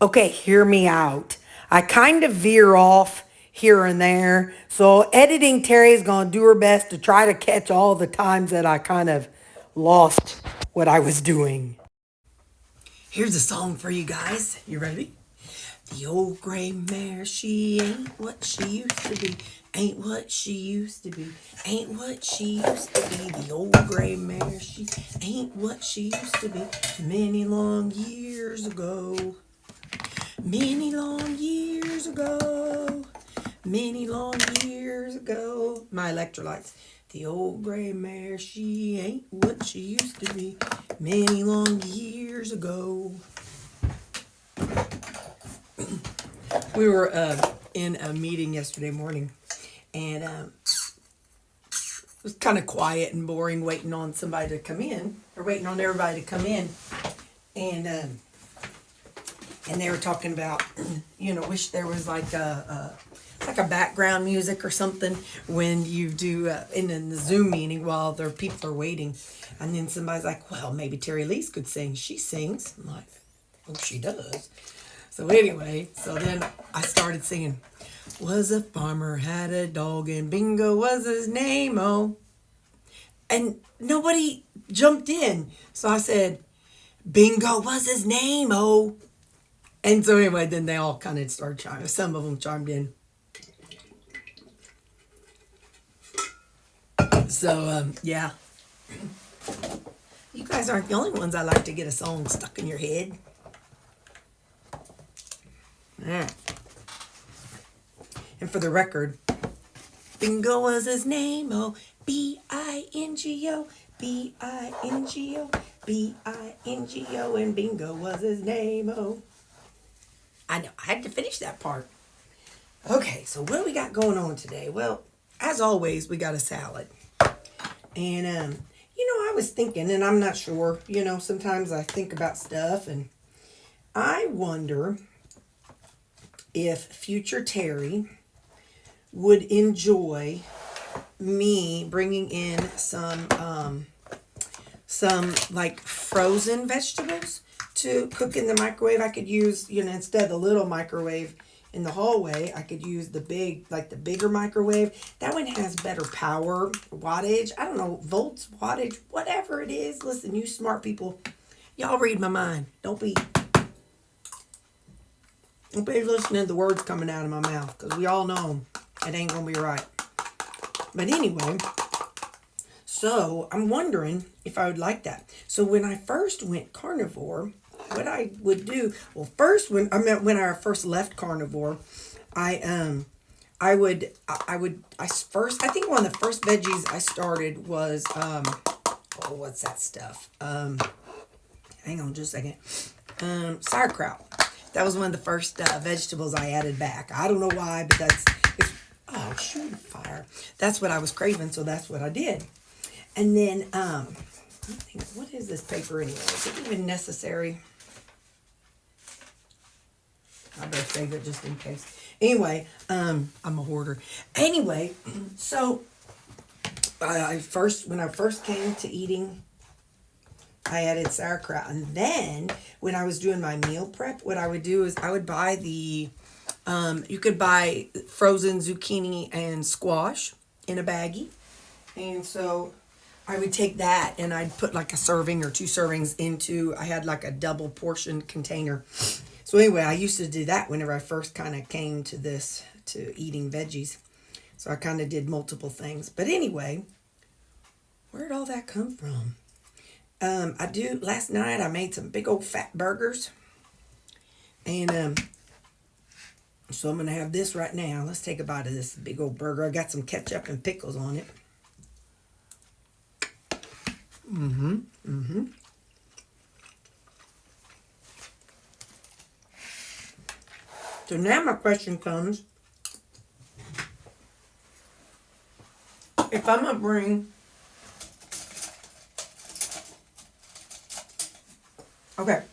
Okay, hear me out. I kind of veer off here and there. So editing Terry is going to do her best to try to catch all the times that I kind of lost what I was doing. Here's a song for you guys. You ready? The old gray mare, she ain't what she used to be. Ain't what she used to be. Ain't what she used to be. The old gray mare, she ain't what she used to be. Many long years ago. Many long years ago. Many long years ago. My electrolytes. The old gray mare, she ain't what she used to be. Many long years ago. We were in a meeting yesterday morning, and it was kind of quiet and boring, waiting on somebody to come in, or waiting on everybody to come in, and they were talking about, wish there was like a background music or something when you do in the Zoom meeting while their people are waiting, and then somebody's like, well, maybe Terri Leist could sing. She sings. I'm like, oh, she does. So anyway, so then I started singing. Was a farmer, had a dog, and Bingo was his name, oh. And nobody jumped in. So I said, Bingo was his name, oh. And so anyway, then they all kind of started chiming. Some of them chimed in. So, yeah. You guys aren't the only ones I like to get a song stuck in your head. Yeah. And for the record, Bingo was his name, oh, B-I-N-G-O, B-I-N-G-O, B-I-N-G-O, and Bingo was his name, oh. I know, I had to finish that part. Okay, so what do we got going on today? Well, as always, we got a salad. And, I was thinking, and I'm not sure, sometimes I think about stuff, and I wonder if future Terri would enjoy me bringing in some like frozen vegetables to cook in the microwave. I could use, instead of the little microwave in the hallway, I could use the bigger microwave. That one has better power, wattage. I don't know, volts, wattage, whatever it is. Listen, you smart people, y'all read my mind. Don't be listening to the words coming out of my mouth, because we all know it ain't going to be right. But anyway, so I'm wondering if I would like that. So when I first went carnivore, what I would do, well, first when I first left carnivore, I think one of the first veggies I started was what's that stuff? Hang on just a second. Sauerkraut. That was one of the first vegetables I added back. I don't know why, but oh, shoot, fire. That's what I was craving, so that's what I did. And then, what is this paper anyway? Is it even necessary? I better save it just in case. Anyway, I'm a hoarder. Anyway, so when I first came to eating, I added sauerkraut. And then when I was doing my meal prep, what I would do is I would buy you could buy frozen zucchini and squash in a baggie. And so I would take that and I'd put like a serving or 2 servings I had like a double portion container. So anyway, I used to do that whenever I first kind of came to eating veggies. So I kind of did multiple things. But anyway, where'd all that come from? Last night I made some big old fat burgers. And so I'm going to have this right now. Let's take a bite of this big old burger. I got some ketchup and pickles on it. So now my question comes, if I'm going to bring, okay,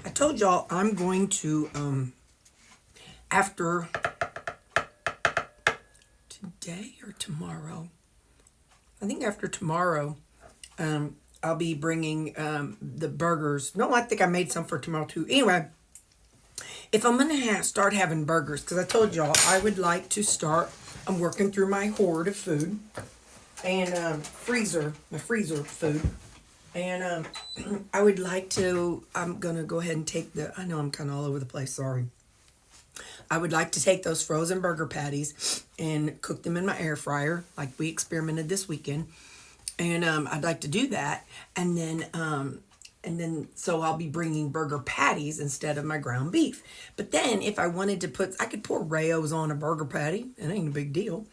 I told y'all I'm going to, after today or tomorrow, I think after tomorrow, I'll be bringing the burgers. No, I think I made some for tomorrow too. Anyway, if I'm going to start having burgers, because I told y'all I would like to start, I'm working through my hoard of food and my freezer food. And I would like to, I'm going to go ahead and take I know I'm kind of all over the place, sorry. I would like to take those frozen burger patties and cook them in my air fryer, like we experimented this weekend. And I'd like to do that. And then so I'll be bringing burger patties instead of my ground beef. But then if I wanted to I could pour Rayo's on a burger patty. It ain't a big deal.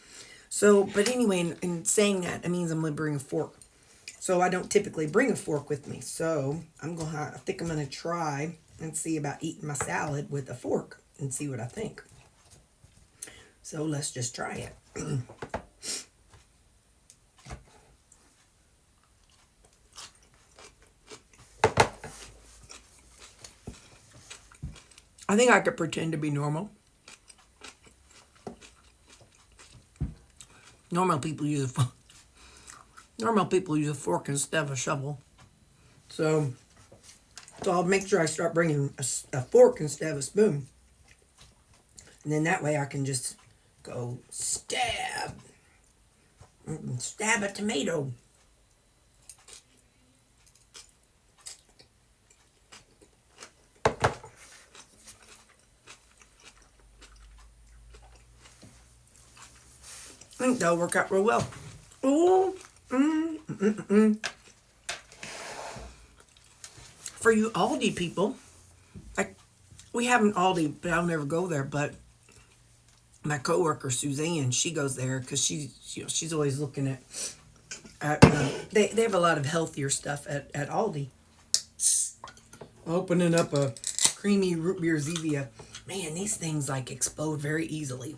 So, but anyway, in saying that, it means I'm going to bring a fork. So I don't typically bring a fork with me. So I think I'm going to try and see about eating my salad with a fork and see what I think. So let's just try it. I think I could pretend to be normal. Normal people use a fork instead of a shovel. So I'll make sure I start bringing a fork instead of a spoon. And then that way I can just go stab a tomato. I think that'll work out real well. Ooh, For you Aldi people, we have an Aldi, but I'll never go there. But my coworker Suzanne, she goes there because she's always looking at they have a lot of healthier stuff at Aldi. Opening up a creamy root beer Zevia. Man, these things like explode very easily.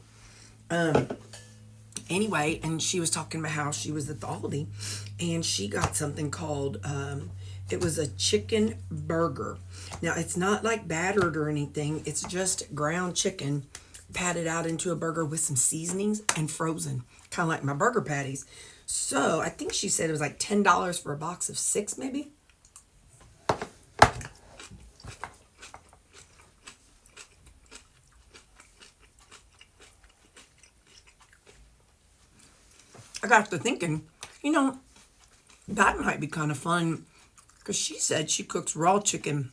Anyway, and she was talking about how she was at the Aldi and she got something called, it was a chicken burger. Now, it's not like battered or anything. It's just ground chicken patted out into a burger with some seasonings and frozen, kind of like my burger patties. So I think she said it was like $10 for a box of 6, maybe. I got to thinking, that might be kind of fun because she said she cooks raw chicken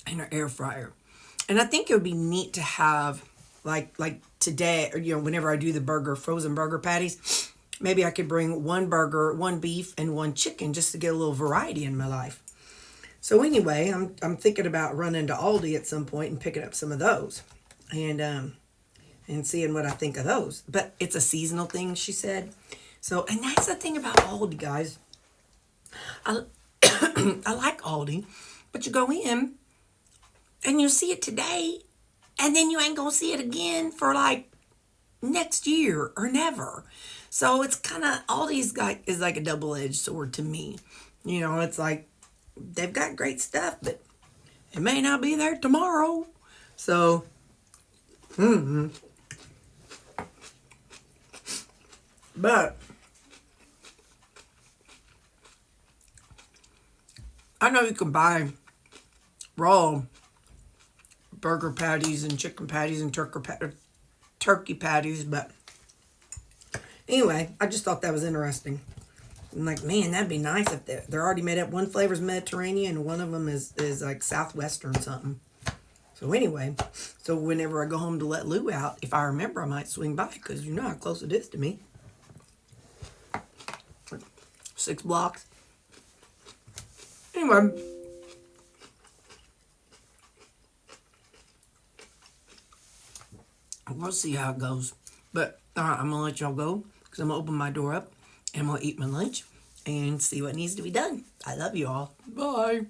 in her air fryer. And I think it would be neat to have like today, or whenever I do the frozen burger patties, maybe I could bring one burger, one beef, and one chicken just to get a little variety in my life. So anyway, I'm thinking about running to Aldi at some point and picking up some of those. And seeing what I think of those. But it's a seasonal thing, she said. So, and that's the thing about Aldi, guys. I like Aldi, but you go in and you see it today, and then you ain't gonna see it again for like next year or never. So it's kind of, Aldi's is like a double-edged sword to me. It's like they've got great stuff, but it may not be there tomorrow. So, But I know you can buy raw burger patties and chicken patties and turkey patties, but anyway, I just thought that was interesting. I'm like, man, that'd be nice if they're already made up. One flavor's Mediterranean and one of them is like Southwestern something. So anyway, whenever I go home to let Lou out, if I remember, I might swing by because you know how close it is to me. 6 blocks. Anyway. We'll see how it goes. But I'm going to let y'all go because I'm going to open my door up and I'm going to eat my lunch and see what needs to be done. I love you all. Bye.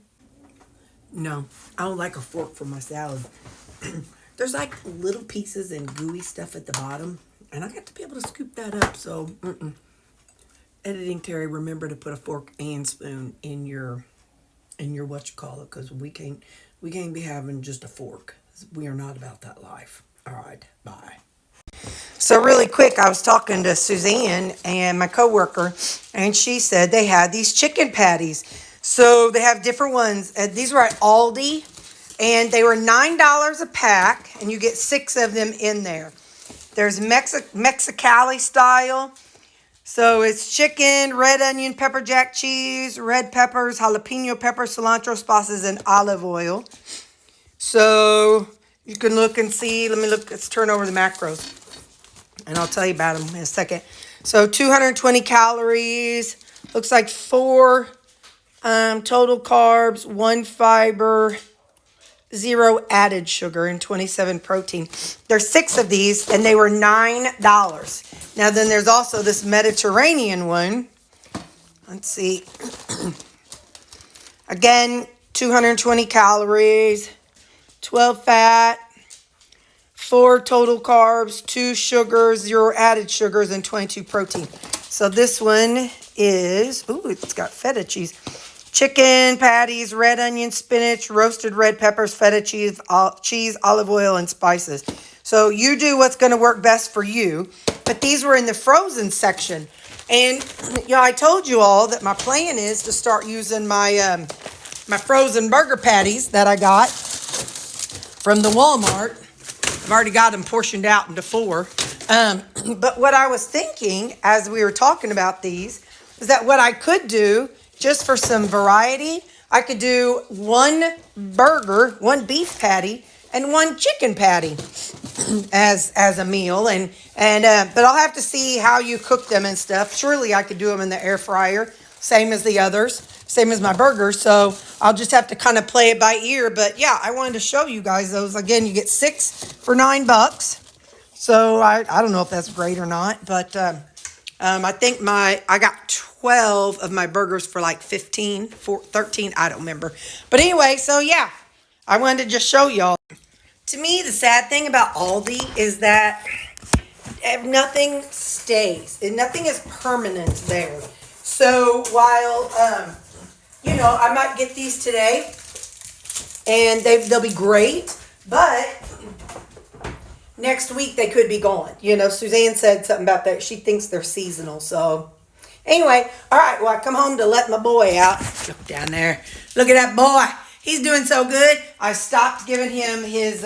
No, I don't like a fork for my salad. There's like little pieces and gooey stuff at the bottom. And I got to be able to scoop that up. So, Editing Terri, remember to put a fork and spoon in your because we can't be having just a fork. We are not about that life. All right, bye. So really quick, I was talking to Suzanne and my coworker, and she said they had these chicken patties. So they have different ones. These were at Aldi. And they were $9 a pack, and you get 6 of them in there. There's Mexicali style. So it's chicken, red onion, pepper jack cheese, red peppers, jalapeno peppers, cilantro, spices, and olive oil. So you can look and see. Let's turn over the macros. And I'll tell you about them in a second. So 220 calories. Looks like 4 total carbs, 1 fiber, 0 added sugar, and 27 protein. There's 6 of these, and they were $9. Now, then there's also this Mediterranean one. Let's see. Again, 220 calories, 12 fat, 4 total carbs, 2 sugars, 0 added sugars, and 22 protein. So this one is, it's got feta cheese. Chicken, patties, red onion, spinach, roasted red peppers, feta cheese, olive oil, and spices. So you do what's going to work best for you. But these were in the frozen section. And, I told you all that my plan is to start using my my frozen burger patties that I got from the Walmart. I've already got them portioned out into 4. But what I was thinking as we were talking about these is that what I could do, just for some variety, I could do 1 burger, 1 beef patty, and 1 chicken patty as a meal. But I'll have to see how you cook them and stuff. Surely I could do them in the air fryer, same as the others, same as my burgers. So I'll just have to kind of play it by ear. But yeah, I wanted to show you guys those. Again, you get 6 for $9. So I don't know if that's great or not, but I think I got 12 of my burgers for like 13, I don't remember. But anyway, so yeah, I wanted to just show y'all. To me, the sad thing about Aldi is that nothing stays. Nothing is permanent there. So while, I might get these today and they'll be great, but next week they could be gone. Suzanne said something about that. She thinks they're seasonal. So anyway, all right, well, I come home to let my boy out. Look down there. Look at that boy. He's doing so good. I stopped giving him his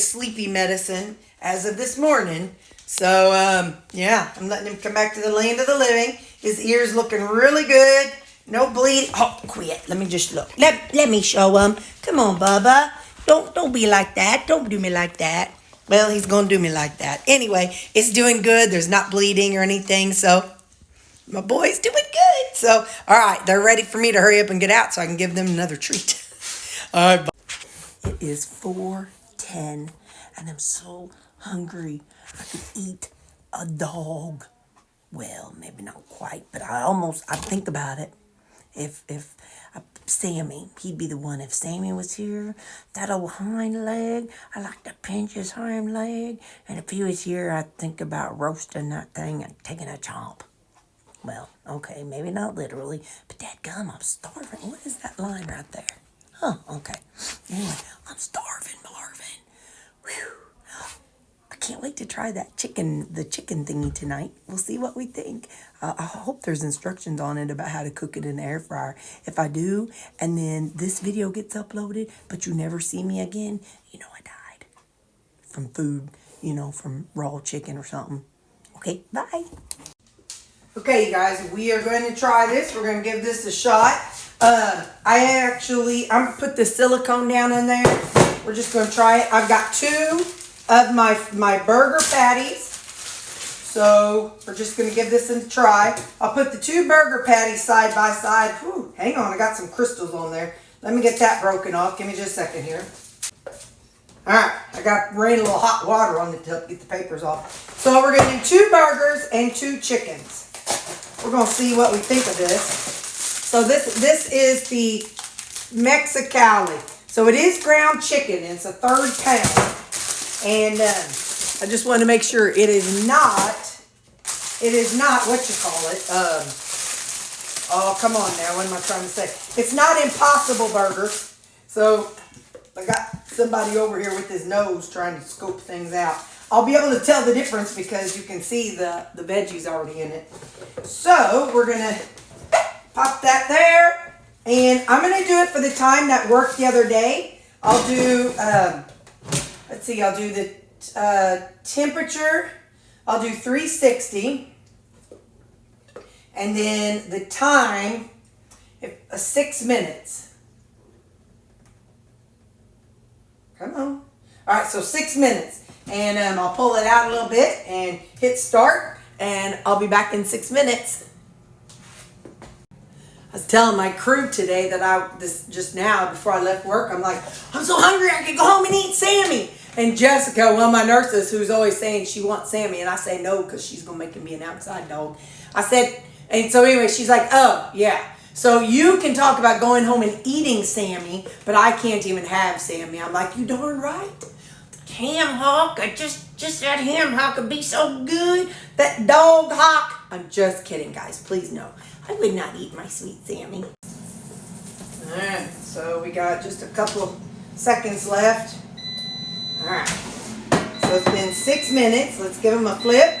sleepy medicine as of this morning. So, I'm letting him come back to the land of the living. His ear's looking really good. No bleeding. Oh, quit. Let me just look. Let me show him. Come on, Bubba. Don't be like that. Don't do me like that. Well, he's going to do me like that. Anyway, it's doing good. There's not bleeding or anything. So my boy's doing good. So, all right, they're ready for me to hurry up and get out so I can give them another treat. All right. It is 4:10, and I'm so hungry. I could eat a dog. Well, maybe not quite, but I think about it. If Sammy, he'd be the one. If Sammy was here, that old hind leg, I like to pinch his hind leg. And if he was here, I'd think about roasting that thing and taking a chomp. Well, okay, maybe not literally, but dadgum, I'm starving. What is that line right there? Oh, okay. Anyway, I'm starving, Marvin. Whew. I can't wait to try the chicken thingy tonight. We'll see what we think. I hope there's instructions on it about how to cook it in the air fryer. If I do, and then this video gets uploaded, but you never see me again, I died from food, from raw chicken or something. Okay, bye. Okay, you guys, we are going to try this. We're going to give this a shot. I'm going to put the silicone down in there. We're just going to try it. I've got 2 of my burger patties. So we're just going to give this a try. I'll put the 2 burger patties side by side. Whew, hang on, I got some crystals on there. Let me get that broken off. Give me just a second here. All right, I ran a little hot water on it to get the papers off. So we're going to do 2 burgers and 2 chickens. We're going to see what we think of this. So this is the Mexicali. So it is ground chicken. It's a 1/3 pound. And I just want to make sure it is not what you call it. Oh, come on now. What am I trying to say? It's not Impossible Burgers. So I got somebody over here with his nose trying to scope things out. I'll be able to tell the difference because you can see the veggies already in it. So we're going to pop that there. And I'm going to do it for the time that worked the other day. I'll do, let's see, I'll do the temperature. I'll do 360. And then the time, 6 minutes. Come on. All right, so 6 minutes. And I'll pull it out a little bit and hit start. And I'll be back in 6 minutes. I was telling my crew today that just now before I left work, I'm like, I'm so hungry I could go home and eat Sammy. And Jessica, one of my nurses, who's always saying she wants Sammy, and I say no because she's going to make me an outside dog. I said, and so anyway, she's like, oh, yeah. So you can talk about going home and eating Sammy, but I can't even have Sammy. I'm like, you darn right. Ham hock, just that ham hock would be so good. That dog hock. I'm just kidding, guys. Please no. I would not eat my sweet Sammy. All right, so we got just a couple seconds left. All right, so it's been 6 minutes. Let's give them a flip.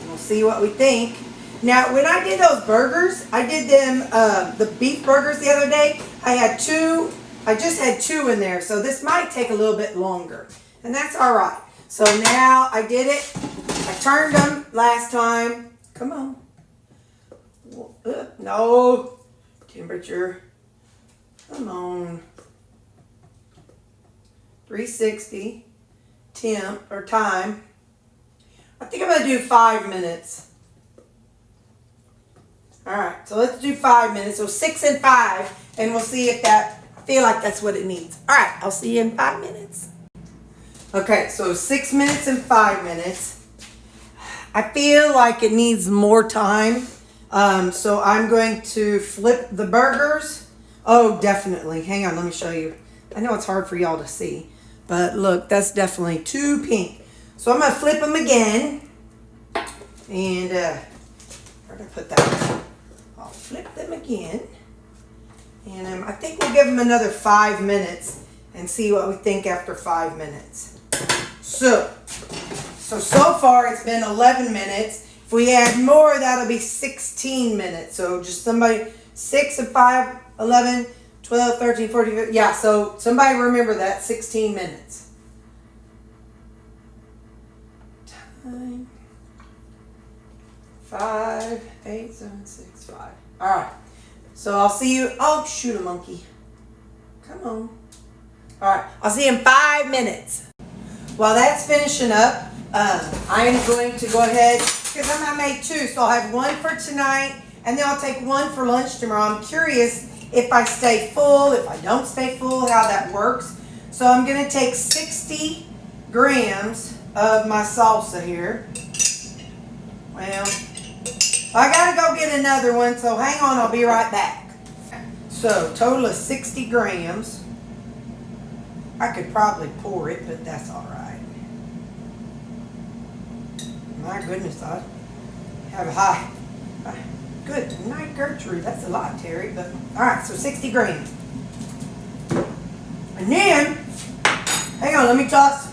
And we'll see what we think. Now, when I did those burgers, I did them, the beef burgers the other day. I just had 2 in there, so this might take a little bit longer. And that's all right. So now I did it. I turned them last time. Come on. No. Temperature. Come on. 360. Temp or time. I think I'm going to do 5 minutes. All right. So let's do 5 minutes. So 6 and 5. And we'll see if I feel like that's what it needs. All right. I'll see you in 5 minutes. Okay, so 6 minutes and 5 minutes. I feel like it needs more time. So I'm going to flip the burgers. Oh, definitely. Hang on, let me show you. I know it's hard for y'all to see, but look, that's definitely too pink. So I'm going to flip them again. And where'd I put that? I'll flip them again. And I think we'll give them another 5 minutes and see what we think after 5 minutes. So far it's been 11 minutes. If we add more, that'll be 16 minutes. So just somebody, 6 and 5, 11, 12, 13, 14, 15. Yeah, so somebody remember that, 16 minutes. Time. 5, 8, 7, 6, 5. All right. So I'll see you. Oh, shoot a monkey. Come on. All right. I'll see you in 5 minutes. While that's finishing up, I am going to go ahead, because I made 2, so I'll have 1 for tonight, and then I'll take 1 for lunch tomorrow. I'm curious if I stay full, if I don't stay full, how that works. So I'm going to take 60 grams of my salsa here. Well, I got to go get another one, so hang on, I'll be right back. So, total of 60 grams. I could probably pour it, but that's all right. My goodness, I have a high. Good night, Gertrude. That's a lot, Terry. But all right, so 60 grams. And then, hang on, let me toss.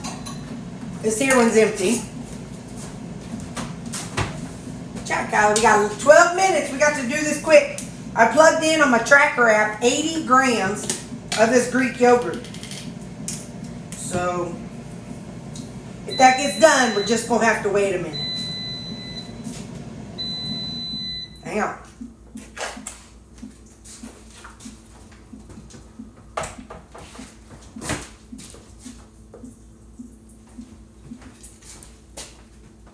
This here one's empty. Check out, we got 12 minutes. We got to do this quick. I plugged in on my tracker app 80 grams of this Greek yogurt. So, if that gets done, we're just going to have to wait a minute. Hang on.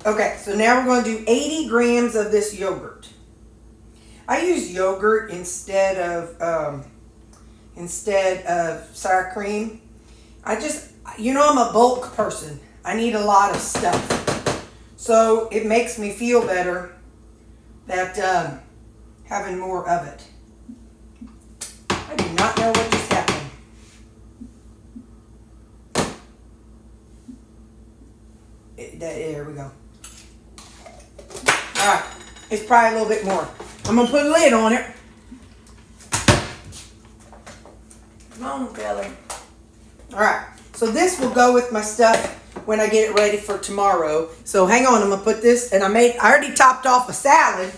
Okay, so now we're going to do 80 grams of this yogurt. I use yogurt instead of sour cream. I'm a bulk person. I need a lot of stuff. So it makes me feel better that having more of it. I do not know what just happened. There we go. Alright, it's probably a little bit more. I'm going to put a lid on it. Come on, fella. Alright, so this will go with my stuff when I get it ready for tomorrow. So hang on, I'm going to put this, and I already topped off a salad.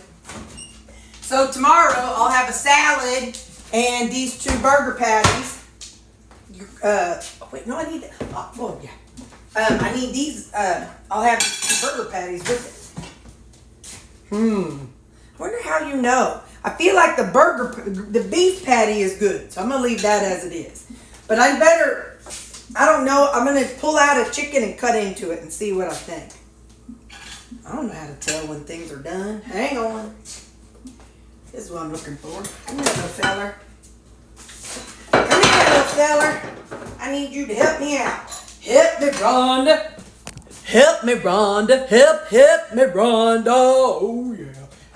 So tomorrow I'll have a salad And these 2 burger patties. Wait, no, I need that. Oh, well, yeah. I need these. I'll have these 2 burger patties with it. I wonder how you know. I feel like the beef patty is good, so I'm gonna leave that as it is. But I don't know. I'm gonna pull out a chicken and cut into it and see what I think. I don't know how to tell when things are done. Hang on. This is what I'm looking for. Come here, little feller. Come here, little feller. I need you to help me out. Help me, Rhonda. Help me, Rhonda. Help me, Rhonda. Oh, yeah.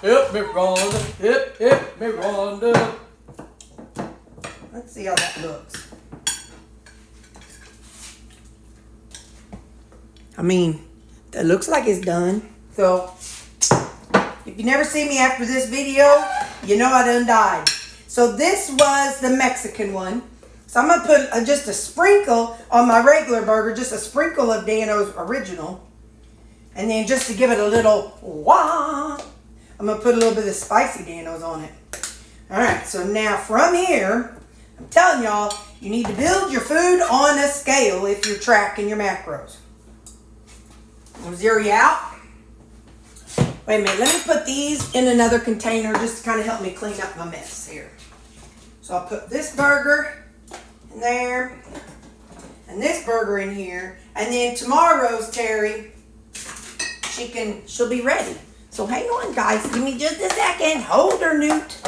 Help me, Rhonda. Help me, Rhonda. Let's see how that looks. I mean, that looks like it's done. So, if you never see me after this video, you know I done died. So this was the Mexican one. So I'm going to put just a sprinkle on my regular burger, just a sprinkle of Dano's original. And then just to give it a little wah, I'm going to put a little bit of spicy Dano's on it. Alright, so now from here, I'm telling y'all, you need to build your food on a scale if you're tracking your macros. I'll zero you out. Wait a minute, let me put these in another container just to kind of help me clean up my mess here. So I'll put this burger in there and this burger in here, and then tomorrow's Terri, she'll be ready. So hang on, guys, give me just a second. Hold her, Newt.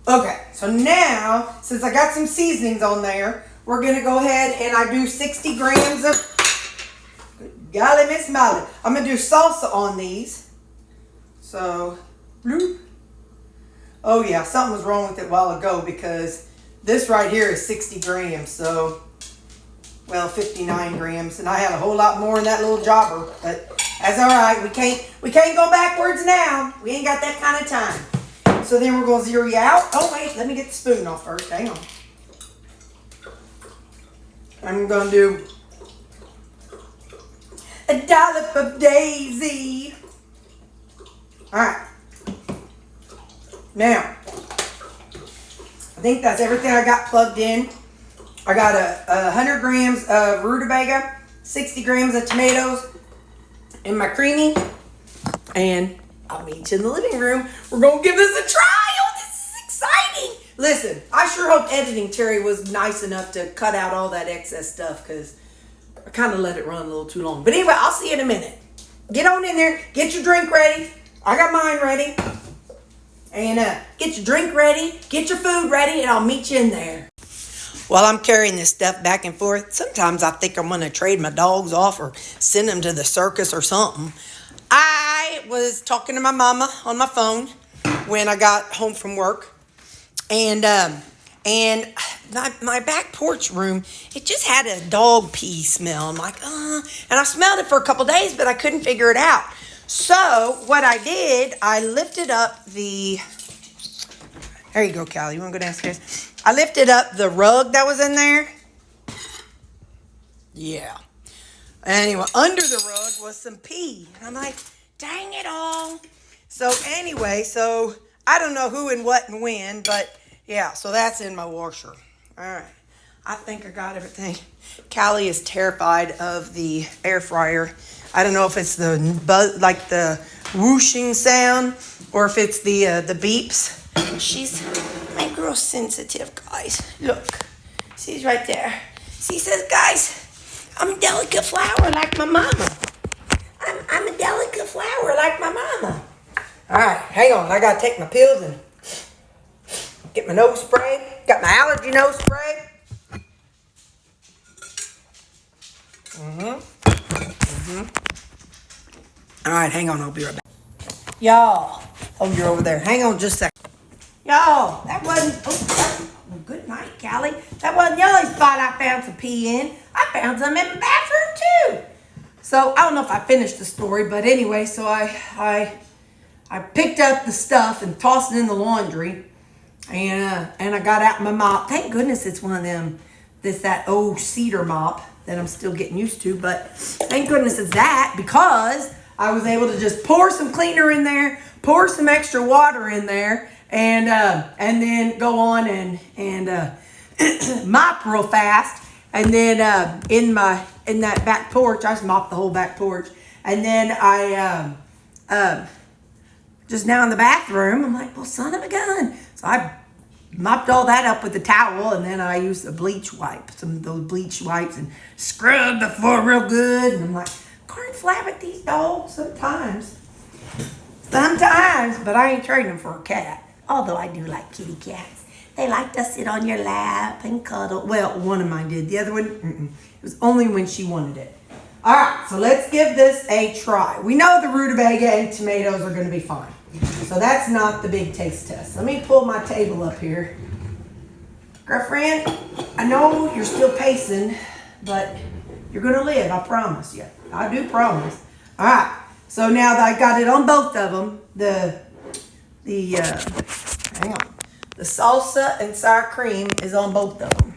Okay, so now since I got some seasonings on there, we're gonna go ahead and I do 60 grams of golly Miss Molly. I'm gonna do salsa on these. So, bloop. Oh yeah, something was wrong with it a while ago because this right here is 60 grams. So, well, 59 grams, and I had a whole lot more in that little jobber. But that's all right. We can't go backwards now. We ain't got that kind of time. So then we're gonna zero you out. Oh wait, let me get the spoon off first. Hang on. I'm gonna do a dollop of Daisy. All right. Now, I think that's everything I got plugged in. I got 100 grams of rutabaga, 60 grams of tomatoes, and my creamy. And I'll meet you in the living room. We're going to give this a try. Oh, this is exciting. Listen, I sure hope editing Terri was nice enough to cut out all that excess stuff because I kind of let it run a little too long. But anyway, I'll see you in a minute. Get on in there. Get your drink ready. I got mine ready. And get your drink ready. Get your food ready. And I'll meet you in there. While I'm carrying this stuff back and forth, sometimes I think I'm going to trade my dogs off or send them to the circus or something. I was talking to my mama on my phone when I got home from work. And my back porch room, it just had a dog pee smell. I'm like, and I smelled it for a couple days, but I couldn't figure it out. So what I did, I lifted up the, there you go, Callie. You want to go downstairs? I lifted up the rug that was in there. Yeah. Anyway, under the rug was some pee. And I'm like, dang it all. So anyway, so I don't know who and what and when, but yeah, so that's in my washer. All right. I think I got everything. Callie is terrified of the air fryer. I don't know if it's the buzz, like the whooshing sound, or if it's the beeps. She's my girl sensitive, guys. Look, she's right there. She says, guys, I'm a delicate flower like my mama. I'm a delicate flower like my mama. All right, hang on. I got to take my pills and get my nose spray. Got my allergy nose spray. All right, hang on. I'll be right back. Y'all, oh, you're over there. Hang on just a second. Y'all, that wasn't, well, good night, Callie. That wasn't the only spot I found some pee in. I found some in the bathroom, too. So, I don't know if I finished the story, but anyway, so I picked up the stuff and tossed it in the laundry, and I got out my mop. Thank goodness it's one of them, that old cedar mop that I'm still getting used to, but thank goodness it's that, because I was able to just pour some cleaner in there, pour some extra water in there, and then go on and mop real fast. And then in that back porch, I just mopped the whole back porch. And then I just now in the bathroom, I'm like, well, son of a gun. So I mopped all that up with the towel, and then I used a bleach wipe, some of those bleach wipes, and scrubbed the floor real good. And I'm like, can't flap at these dogs sometimes. Sometimes, but I ain't trading them for a cat. Although I do like kitty cats. They like to sit on your lap and cuddle. Well, one of mine did. The other one, it was only when she wanted it. All right, so let's give this a try. We know the rutabaga and tomatoes are going to be fine. So that's not the big taste test. Let me pull my table up here. Girlfriend, I know you're still pacing, but you're going to live, I promise you. I do promise. All right, so now that I got it on both of them, hang on. The salsa and sour cream is on both of them.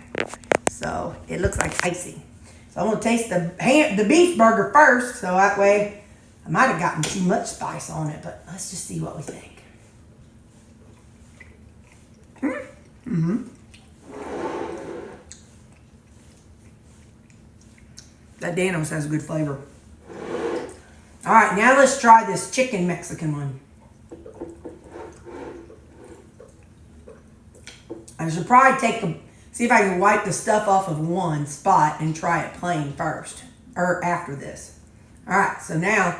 So it looks like icing. So I'm going to taste the beef burger first. So that way, I might have gotten too much spice on it. But let's just see what we think. That Danos has a good flavor. All right, now let's try this chicken Mexican one. I should probably see if I can wipe the stuff off of one spot and try it plain first, or after this. All right, so now,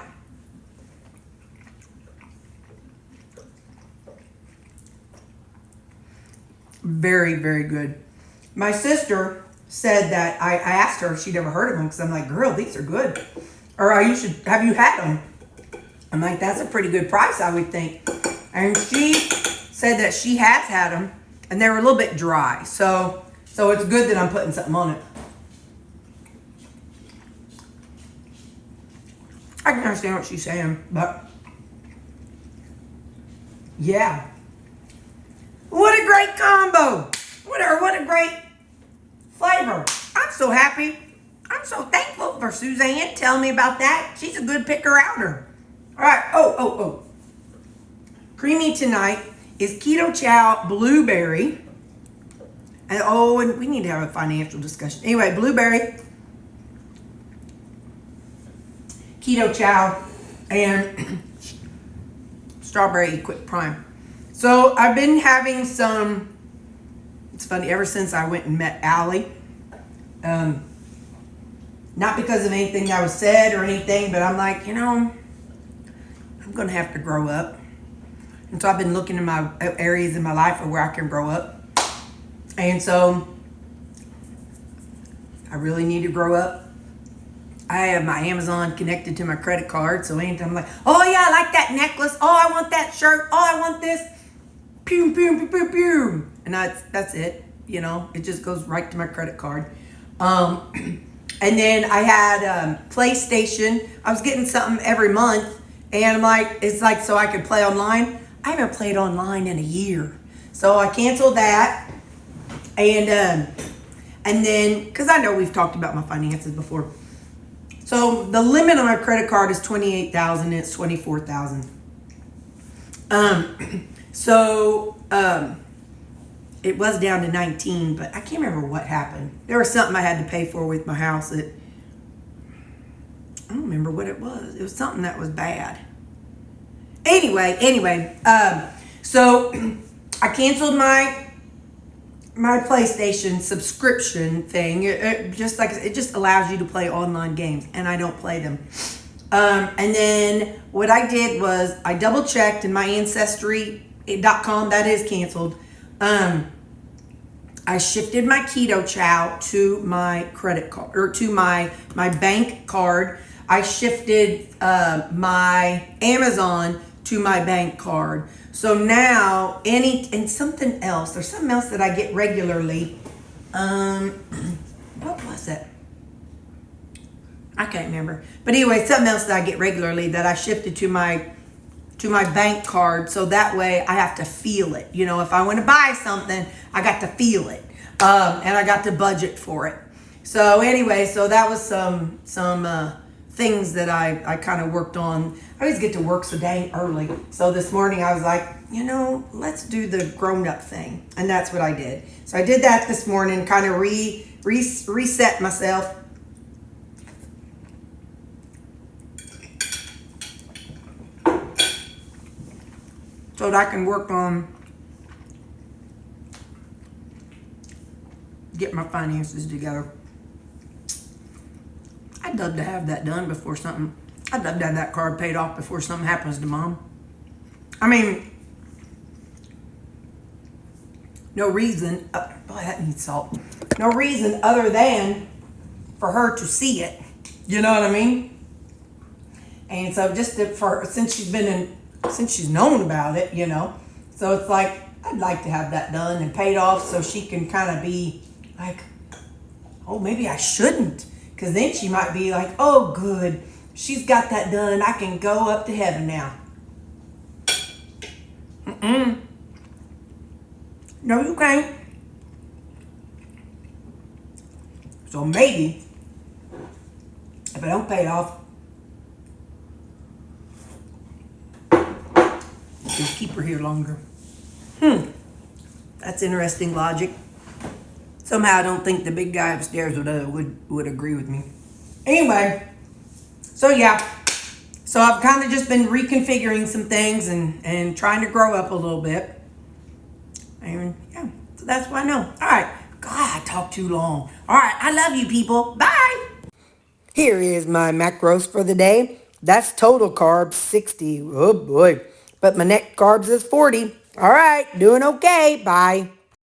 very, very good. My sister said that I asked her if she'd ever heard of them, because I'm like, girl, these are good. Or have you had them? I'm like, that's a pretty good price, I would think. And she said that she has had them, and they were a little bit dry. So it's good that I'm putting something on it. I can understand what she's saying, but yeah. What a great combo. What a great flavor. I'm so happy. I'm so thankful for Suzanne telling me about that. She's a good picker-outer. All right. Oh. Creamy tonight is Keto Chow blueberry. And we need to have a financial discussion. Anyway, blueberry, Keto Chow, and strawberry quick prime. So I've been having some, it's funny, ever since I went and met Aldi. Not because of anything that was said or anything, but I'm like, I'm going to have to grow up. And so I've been looking in my areas in my life where I can grow up. And so I really need to grow up. I have my Amazon connected to my credit card. So anytime I'm like, oh yeah, I like that necklace. Oh, I want that shirt. Oh, I want this. Pew, pew, pew, pew, pew. And that's it. It just goes right to my credit card. And then I had PlayStation. I was getting something every month. And I'm like, it's like so I could play online. I haven't played online in a year. So I canceled that. And then, because I know we've talked about my finances before. So the limit on my credit card is $28,000 and it's $24,000. It was down to 19, but I can't remember what happened. There was something I had to pay for with my house that, I don't remember what it was. It was something that was bad. Anyway, so I canceled my PlayStation subscription thing. It just allows you to play online games, and I don't play them. And then what I did was I double checked in my Ancestry.com, that is canceled. I shifted my Keto Chow to my credit card, or to my bank card. I shifted my Amazon to my bank card. So now and something else. There's something else that I get regularly. What was it? I can't remember. But anyway, something else that I get regularly that I shifted to my bank card, so that way I have to feel it. If I want to buy something, I got to feel it. And I got to budget for it. So anyway, so that was some things that I kind of worked on. I always get to work so dang early. So this morning I was like, you know, let's do the grown-up thing. And that's what I did. So I did that this morning, kind of reset myself. So that I can work on get my finances together. I'd love to have that done before something, I'd love to have that carb paid off before something happens to Mom. I mean, no reason, boy, that needs salt. No reason other than for her to see it. You know what I mean? And so just since she's known about it, you know. So it's like, I'd like to have that done and paid off so she can kind of be like, oh, maybe I shouldn't. Because then she might be like, oh, good. She's got that done. I can go up to heaven now. No, you can't. So maybe, if I don't pay it off, you'll keep her here longer. That's interesting logic. Somehow I don't think the big guy upstairs would agree with me. Anyway, so yeah. So I've kind of just been reconfiguring some things and trying to grow up a little bit. And yeah, so that's what I know. All right. God, I talked too long. All right, I love you people. Bye. Here is my macros for the day. That's total carbs, 60. Oh boy. But my net carbs is 40. All right, doing okay. Bye.